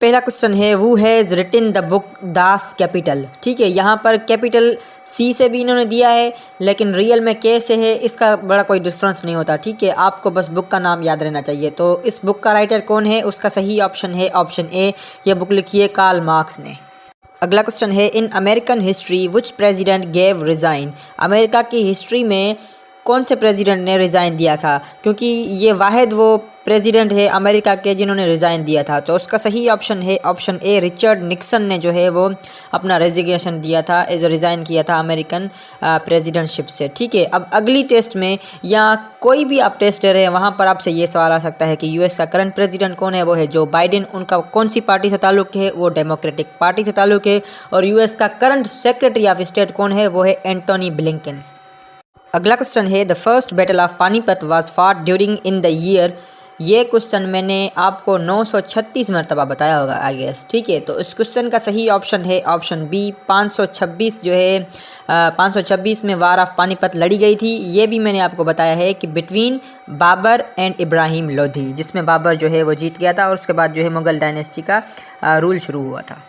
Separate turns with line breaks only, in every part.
पहला क्वेश्चन है who has written the book Das Kapital. ठीक है, यहाँ पर कैपिटल सी से भी इन्होंने दिया है लेकिन रियल में के से है, इसका बड़ा कोई डिफरेंस नहीं होता। ठीक है, आपको बस बुक का नाम याद रहना चाहिए। तो इस बुक का राइटर कौन है, उसका सही ऑप्शन है ऑप्शन ए, यह बुक लिखी है कार्ल मार्क्स ने। अगला क्वेश्चन है in American history which president gave resign. America की हिस्ट्री में कौन से प्रेसिडेंट ने रिज़ाइन दिया था, क्योंकि ये वाहिद वो प्रेसिडेंट है अमेरिका के जिन्होंने रिज़ाइन दिया था। तो उसका सही ऑप्शन है ऑप्शन ए, रिचर्ड निक्सन ने जो है वो अपना रेजिग्नेशन दिया था, रिज़ाइन किया था अमेरिकन प्रेसिडेंटशिप से। ठीक है, अब अगली टेस्ट में या कोई भी आप टेस्ट दे रहे हैं वहाँ पर आपसे ये सवाल आ सकता है कि यूएस का करंट प्रेसिडेंट कौन है, वो है जो बाइडेन। उनका कौन सी पार्टी से ताल्लुक़ है, वो डेमोक्रेटिक पार्टी से ताल्लुक़ है। और यूएस का करंट सेक्रेटरी ऑफ स्टेट कौन है, वो है एंटोनी ब्लिंकन। अगला क्वेश्चन है the first battle of Panipat was fought during in the year. ये क्वेश्चन मैंने आपको 936 मरतबा बताया होगा आई गेस। ठीक है, तो इस क्वेश्चन का सही ऑप्शन है ऑप्शन बी, 526 जो है 526 में वार ऑफ पानीपत लड़ी गई थी। ये भी मैंने आपको बताया है कि बिटवीन बाबर एंड इब्राहिम लोधी, जिसमें बाबर जो है वो जीत गया था और उसके बाद जो है मुग़ल डायनेस्टी का रूल शुरू हुआ था।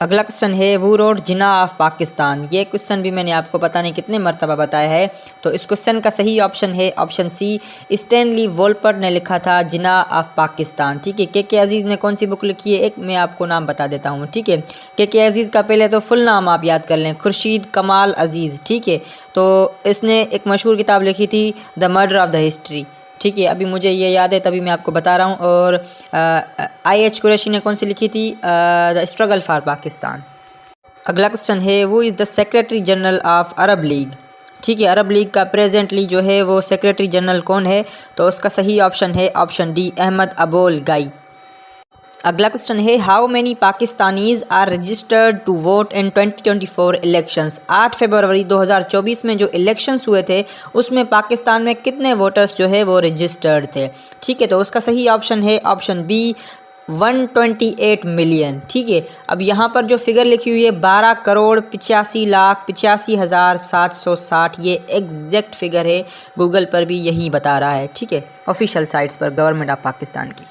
अगला क्वेश्चन है वो रोड जिना ऑफ पाकिस्तान। ये क्वेश्चन भी मैंने आपको पता नहीं कितने मरतबा बताया है। तो इस क्वेश्चन का सही ऑप्शन है ऑप्शन सी, स्टैनली वोल्पर्ट ने लिखा था जिना ऑफ पाकिस्तान। ठीक है, के अजीज़ ने कौन सी बुक लिखी है, एक मैं आपको नाम बता देता हूँ। ठीक है, के अजीज़ का पहले तो फुल नाम आप याद कर लें, खुर्शीद कमाल अजीज़। ठीक है, तो इसने एक मशहूर किताब लिखी थी the murder of the history. ठीक है, अभी मुझे ये याद है तभी मैं आपको बता रहा हूँ। और आई.एच. कुरैशी ने कौन सी लिखी थी, द स्ट्रगल फॉर पाकिस्तान। अगला क्वेश्चन है वो is the secretary general of Arab league. ठीक है, अरब लीग का प्रेजेंटली जो है वो सेक्रेटरी जनरल कौन है, तो उसका सही ऑप्शन है ऑप्शन डी, अहमद अबोल गाई। अगला क्वेश्चन है how many Pakistanis are registered to vote in 2024 elections. 8 फरवरी 2024 में जो इलेक्शंस हुए थे उसमें पाकिस्तान में कितने वोटर्स जो है वो रजिस्टर्ड थे। ठीक है, तो उसका सही ऑप्शन है ऑप्शन बी, 128 मिलियन। ठीक है, अब यहाँ पर जो फिगर लिखी हुई है 12,85,85,760, ये एग्जैक्ट फिगर है, गूगल पर भी यही बता रहा है। ठीक है, ऑफिशियल साइट्स पर गवर्नमेंट ऑफ पाकिस्तान की।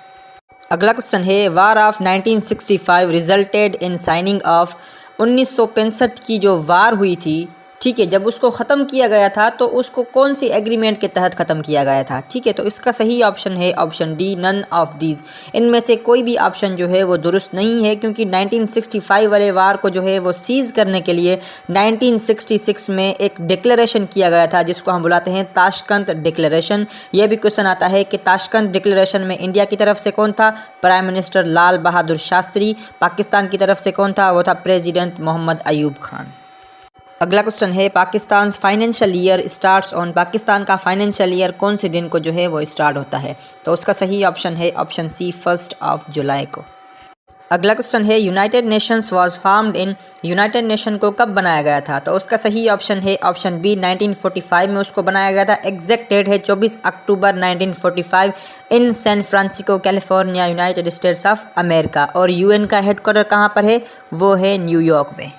अगला क्वेश्चन है war of 1965 resulted in signing off. 1965 की जो वार हुई थी, ठीक है, जब उसको ख़त्म किया गया था तो उसको कौन सी एग्रीमेंट के तहत ख़त्म किया गया था। ठीक है, तो इसका सही ऑप्शन है option D, none of these. इनमें से कोई भी ऑप्शन जो है वो दुरुस्त नहीं है, क्योंकि 1965 वाले वार को जो है वो सीज़ करने के लिए 1966 में एक डिक्लेरेशन किया गया था जिसको हम बुलाते हैं ताशकंद डिक्लेरेशन। यह भी क्वेश्चन आता है कि ताशकंद डिक्लेरेशन में इंडिया की तरफ से कौन था, प्राइम मिनिस्टर लाल बहादुर शास्त्री। पाकिस्तान की तरफ से कौन था, वो था प्रेसिडेंट मोहम्मद अयूब खान। अगला क्वेश्चन है Pakistan financial year starts on. Pakistan का फाइनेंशियल ईयर कौन से दिन को जो है वो स्टार्ट होता है, तो उसका सही ऑप्शन है ऑप्शन सी, 1 जुलाई को। अगला क्वेश्चन है United Nations was formed in. United nation को कब बनाया गया था, तो उसका सही ऑप्शन है ऑप्शन बी, 1945 में उसको बनाया गया था। एग्जैक्ट डेट है 24 October 1945 in San Francisco California, United States of America. और यूएन का हेडक्वार्टर कहाँ पर है, वो है न्यूयॉर्क में।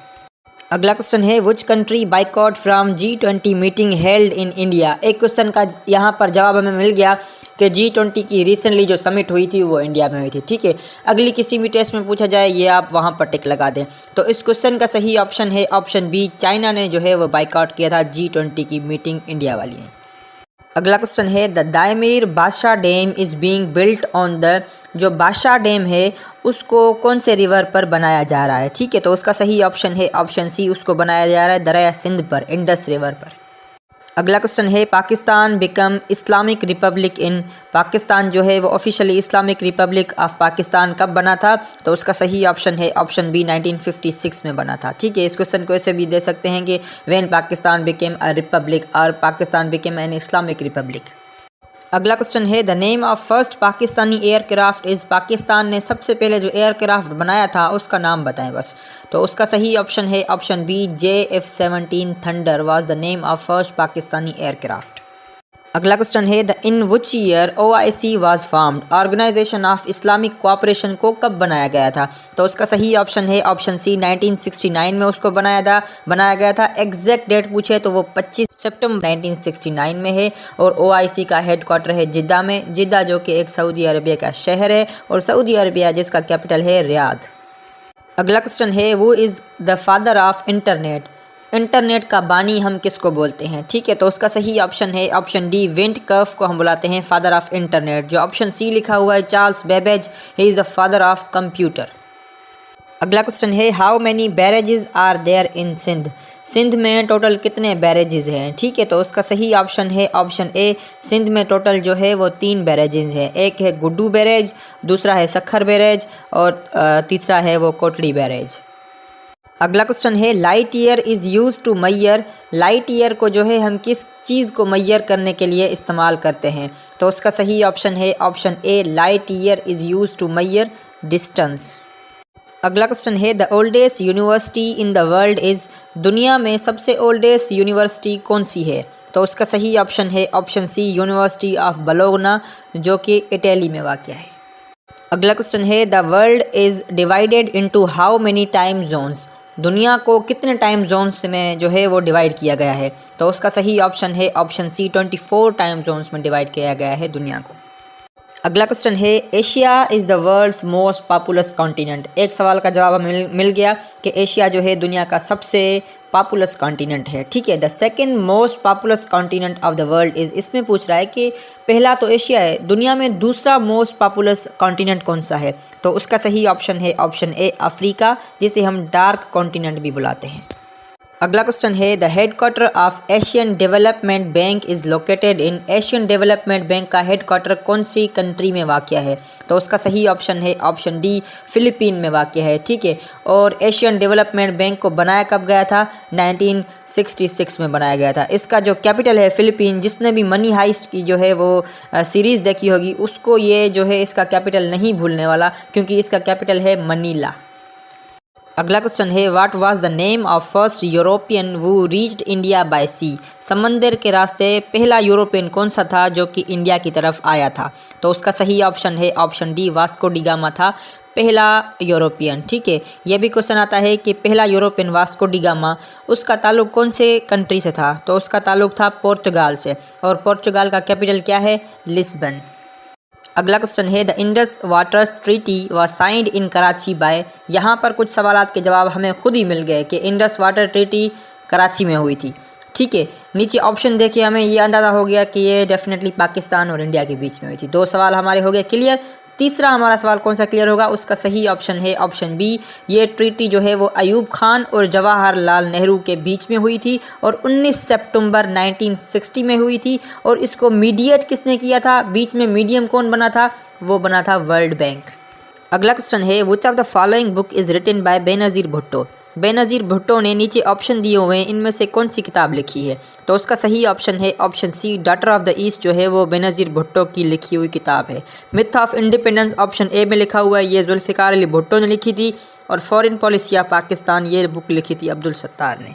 अगला क्वेश्चन है which country boycott from G20 meeting held in India. एक क्वेश्चन का यहाँ पर जवाब हमें मिल गया कि G20 की रिसेंटली जो समिट हुई थी वो इंडिया में हुई थी। ठीक है, अगली किसी भी टेस्ट में पूछा जाए ये आप वहाँ पर टिक लगा दें। तो इस क्वेश्चन का सही ऑप्शन है ऑप्शन बी, चाइना ने जो है वो बाइकआउट किया था G20 की मीटिंग इंडिया वाली ने। अगला क्वेश्चन है द दायमीर बादशाह dam is being built on the. जो बादशाह डैम है उसको कौन से रिवर पर बनाया जा रहा है। ठीक है, तो उसका सही ऑप्शन है ऑप्शन सी, उसको बनाया जा रहा है दरिया सिंध पर, इंडस रिवर पर। अगला क्वेश्चन है पाकिस्तान बिकम इस्लामिक रिपब्लिक इन। पाकिस्तान जो है वो officially Islamic Republic of Pakistan कब बना था, तो उसका सही ऑप्शन है ऑप्शन बी, 1956 में बना था। ठीक है, इस क्वेश्चन को ऐसे भी दे सकते हैं कि when Pakistan became a republic और Pakistan became an Islamic republic. अगला क्वेश्चन है the name of first Pakistani aircraft is. Pakistan ने सबसे पहले जो एयरक्राफ्ट बनाया था उसका नाम बताएं बस, तो उसका सही ऑप्शन है option B, JF-17 thunder was the name of first Pakistani aircraft. अगला क्वेश्चन है the in which year OIC was formed, organisation of Islamic cooperation को कब बनाया गया था? तो उसका सही ऑप्शन है ऑप्शन सी 1969 में उसको बनाया गया था। एग्जैक्ट डेट पूछे तो वो 25 सितंबर 1969 में है और OIC का हेडक्वार्टर है जिद्दा में, जिद्दा जो कि एक सऊदी अरबिया का शहर है और सऊदी अरबिया जिसका कैपिटल है रियाद। अगला क्वेश्चन है वो is the father of internet, internet का बानी हम किसको बोलते हैं? ठीक है, तो उसका सही ऑप्शन है ऑप्शन डी विंट कर्फ को हम बुलाते हैं फादर ऑफ इंटरनेट। जो ऑप्शन सी लिखा हुआ है Charles Babbage, he is the father of computer. अगला क्वेश्चन है how many barrages are there in Sindh, Sindh में टोटल कितने बैरेजेस हैं? ठीक है, तो उसका सही ऑप्शन है ऑप्शन ए, सिंध में टोटल जो है वो 3 बैरेजेस हैं। एक है गुड्डू बैरेज, दूसरा है सखर बैरेज और तीसरा है वो कोटली बैरेज। अगला क्वेश्चन है light year is use to measure, light year को जो है हम किस चीज़ को मैयर करने के लिए इस्तेमाल करते हैं? तो उसका सही ऑप्शन है option A, light year is use to measure distance. अगला क्वेश्चन है the oldest university in the world is, दुनिया में सबसे ओल्डेस्ट यूनिवर्सिटी कौन सी है? तो उसका सही ऑप्शन है option C, university of Bologna जो कि इटली में वाक़ है। अगला क्वेश्चन है the world is divided into how many time zones, दुनिया को कितने टाइम जोन्स में जो है वो डिवाइड किया गया है? तो उसका सही ऑप्शन है ऑप्शन सी, 24 टाइम जोन्स में डिवाइड किया गया है दुनिया को। अगला क्वेश्चन है Asia is the world's most populous continent, एक सवाल का जवाब हमें मिल गया कि एशिया जो है दुनिया का सबसे पॉपुलस कॉन्टिनेंट है। ठीक है, the second most populous continent of the world is, इसमें पूछ रहा है कि पहला तो एशिया है, दुनिया में दूसरा मोस्ट पॉपुलस कॉन्टिनेंट कौन सा है? तो उसका सही ऑप्शन है ऑप्शन ए, अफ्रीका, जिसे हम डार्क कॉन्टिनेंट भी बुलाते हैं। अगला क्वेश्चन है the headquarter of Asian development bank is located in, Asian development bank का हेडक्वार्टर कौन सी कंट्री में वाक़या है? तो उसका सही ऑप्शन है ऑप्शन डी, फिलीपीन में वाक़या है। ठीक है, और एशियन डेवलपमेंट बैंक को बनाया कब गया था? 1966 में बनाया गया था। इसका जो कैपिटल है फिलीपीन, जिसने भी मनी हाइस्ट की जो है वो सीरीज़ देखी होगी उसको ये जो है इसका कैपिटल नहीं भूलने वाला, क्योंकि इसका कैपिटल है मनीला। अगला क्वेश्चन है what was the name of first European वो रीच्ड इंडिया बाय सी, समंदर के रास्ते पहला यूरोपियन कौन सा था जो कि इंडिया की तरफ आया था? तो उसका सही ऑप्शन है option D, Vasco D gamma था पहला यूरोपियन। ठीक है, यह भी क्वेश्चन आता है कि पहला यूरोपियन वास्को डी गामा, उसका ताल्लुक कौन से कंट्री से था? तो उसका ताल्लुक था पोर्तुगाल से, और पोर्तुगाल का कैपिटल क्या है? लिस्बन। अगला क्वेश्चन है द इंडस वाटर्स ट्रीटी व साइंड इन कराची बाय, यहाँ पर कुछ सवालात के जवाब हमें खुद ही मिल गए कि इंडस वाटर ट्रीटी कराची में हुई थी। ठीक है, नीचे ऑप्शन देखिए हमें ये अंदाज़ा हो गया कि ये डेफिनेटली पाकिस्तान और इंडिया के बीच में हुई थी। 2 सवाल हमारे हो गए क्लियर। तीसरा हमारा सवाल कौन सा क्लियर होगा? उसका सही ऑप्शन है ऑप्शन बी, ये ट्रीटी जो है वो अयूब खान और जवाहरलाल नेहरू के बीच में हुई थी और 19 सितंबर 1960 में हुई थी। और इसको मीडिएट किसने किया था? बीच में मीडियम कौन बना था? वो बना था वर्ल्ड बैंक। अगला क्वेश्चन है which of the following book is written by Benazir Bhutto, Benazir Bhutto ने नीचे ऑप्शन दिए हुए हैं, इनमें से कौन सी किताब लिखी है? तो उसका सही ऑप्शन है option C, daughter of the east जो है वो बेनज़ीर भुट्टो की लिखी हुई किताब है। Myth of independence option A में लिखा हुआ है, ये जुल्फ़िकार अली भुट्टो ने लिखी थी। और फॉरेन पॉलिसी ऑफ पाकिस्तान, ये बुक लिखी थी अब्दुल सत्तार ने।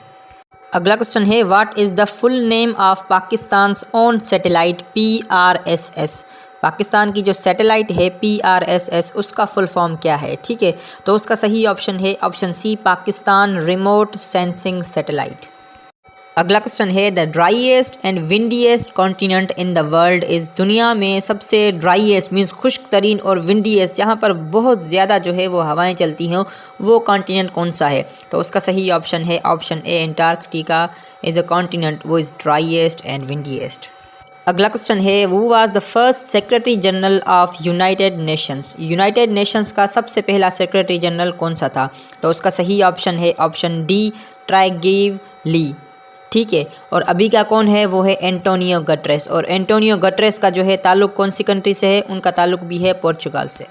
अगला क्वेश्चन है what is the full name of Pakistan's own satellite PRSS, Pakistan की जो सैटेलाइट है PRSS उसका फुल फॉर्म क्या है? ठीक है, तो उसका सही ऑप्शन है option C, Pakistan remote sensing satellite. अगला क्वेश्चन है the driest and windiest continent in the world is, दुनिया में सबसे ड्राईएस्ट मीन्स खुश्क तरीन और विंडीएस्ट जहाँ पर बहुत ज़्यादा जो है वो हवाएं चलती हैं, वो कॉन्टिनेंट कौन सा है? तो उसका सही ऑप्शन है option A, Antarctica is a continent वो इज़ ड्राईएस्ट एंड विंडीएस्ट। अगला क्वेश्चन है वो was the first secretary general of United Nations, United Nations का सबसे पहला सेक्रेटरी जनरल कौन सा था? तो उसका सही ऑप्शन है ऑप्शन डी, ट्राइगीव ली। ठीक है, और अभी का कौन है? वो है एंटोनियो गटरेस, और एंटोनियो गटरेस का जो है ताल्लुक कौन सी कंट्री से है? उनका ताल्लुक भी है पोर्चुगाल से।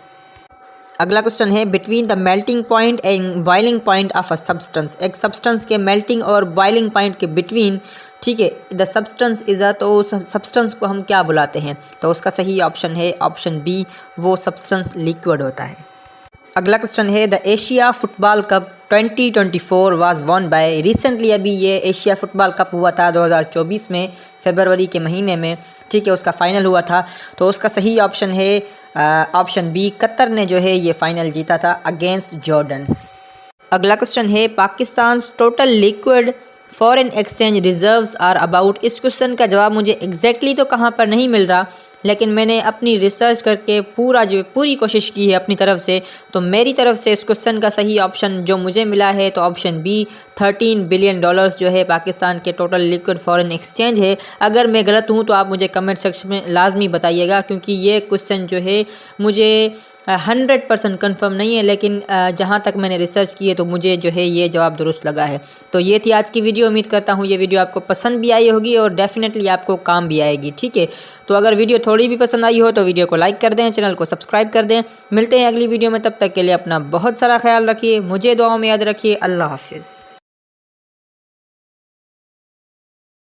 अगला क्वेश्चन है between the melting point and boiling point of a substance, एक सब्सटेंस के मेल्टिंग और बॉइलिंग पॉइंट के बिटवीन, ठीक है, द सब्सटेंस इज़ अ, तो उस सब्सटेंस को हम क्या बुलाते हैं? तो उसका सही ऑप्शन है ऑप्शन बी, वो सब्सटेंस लिक्विड होता है। अगला क्वेश्चन है the Asia football cup 2024 was one by, recently अभी ये एशिया फुटबॉल कप हुआ था 2024 में फरवरी के महीने में, ठीक है, उसका फ़ाइनल हुआ था। तो उसका सही ऑप्शन है ऑप्शन बी, कतर ने जो है ये फ़ाइनल जीता था अगेंस्ट जॉर्डन। अगला क्वेश्चन है, Pakistan total liquid foreign exchange reserves are about. इस क्वेश्चन का जवाब मुझे एग्जैक्टली तो कहाँ पर नहीं मिल रहा, लेकिन मैंने अपनी रिसर्च करके पूरी कोशिश की है अपनी तरफ से। तो मेरी तरफ से इस क्वेश्चन का सही ऑप्शन जो मुझे मिला है तो ऑप्शन बी, 13 बिलियन डॉलर्स जो है पाकिस्तान के टोटल लिक्विड फॉरेन एक्सचेंज है। अगर मैं गलत हूँ तो आप मुझे कमेंट सेक्शन में लाजमी बताइएगा, क्योंकि ये क्वेश्चन जो है मुझे 100% कन्फर्म नहीं है, लेकिन जहाँ तक मैंने रिसर्च की है तो मुझे जो है ये जवाब दुरुस्त लगा है। तो ये थी आज की वीडियो। उम्मीद करता हूँ ये वीडियो आपको पसंद भी आई होगी और डेफिनेटली आपको काम भी आएगी। ठीक है, तो अगर वीडियो थोड़ी भी पसंद आई हो तो वीडियो को लाइक कर दें, चैनल को सब्सक्राइब कर दें। मिलते हैं अगली वीडियो में, तब तक के लिए अपना बहुत सारा ख्याल रखिए, मुझे दुआओं में याद रखिए। अल्लाह हाफिज़।